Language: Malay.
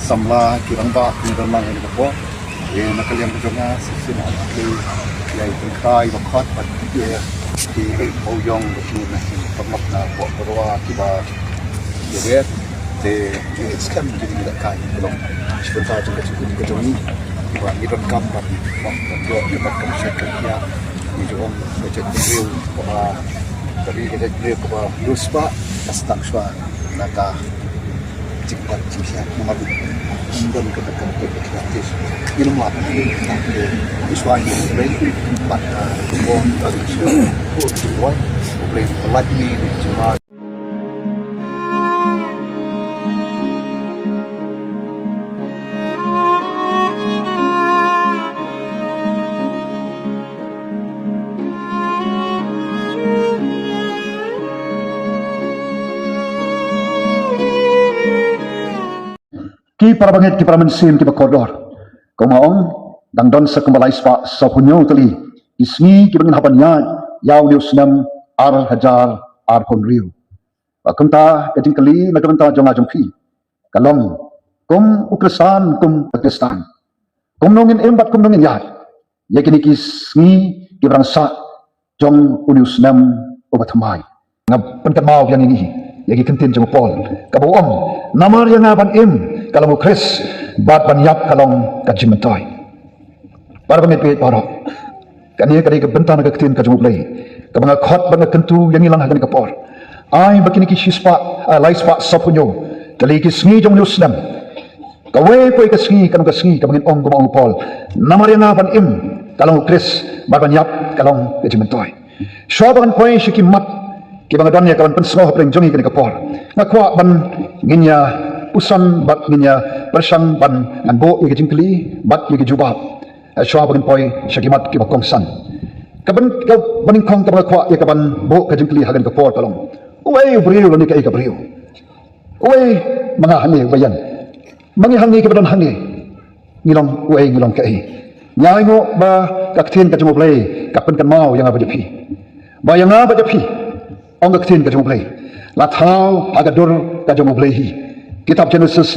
samla kiramba ni ramang ni ko e nakaliam ko nga sina ki ya ikai wa khat pat ye ti ho yong ko na pamak na ko ro ki ba ye te scam jadi tidak kai belum sebentar juga ke joni wa ni don kam ba ko ni ba kam sekal ya ni jo macam review ba dari kita review ba luspa astak swa naka cepat siap mengadu dan ketekan kreatif ilmu apa ni iswai brain pada bon bagi semua boleh melatih cuma ki para bangit ki para mensim ki bakodor kumaong dang don sa kumbalay sa punyo tali ismi ki bangin haban yan yaw ni usnam ar hajar ar honriu akunta kajing kali nagkanta jong ajong pi kalong kum ukresan kum pakistan kum nongin embat kum nongin yat yakini kismi ki barang sa jong uni usnam ubathamay ngab penkamau yang ini yagi kentin jong pol kabuom namar yang aban im kalau mu Chris bat banyap kalong kajimentoy para pangit para kani kani ke bentan ke ketin ka jumplay ka mga khot bang kentu yang ilang hagan kapor ay bakini ki shispa lai spa sapunyo tali ki sngi jong lusnam kawe poy ka sngi ka mangin ong gumang pol namar yang aban im kalau mu Chris bat banyap kalong kajimentoy shoban poy shikimat ki bang don ya kawan pensno hapreng jongi kani kapor ngakwa ban nginya usan bat niya persang ban nganbo yagi jingkli bat yagi jubab shwa bagin poi shakimat ki bakong san kaban baning kong kabang kwa ya kaban bo ka jingkli hagan ka por kalong uwe briu ni ka briu uwe mga hani bayan mangi hani ka badan hani ngilong uwe ngilong ka nyai ngo ba kaktin ka jumo play kapan kan mau yang abajapi ba yang abajapi ong kaktin ka jumo play la thau agadur ka jumo play hi kitab Genesis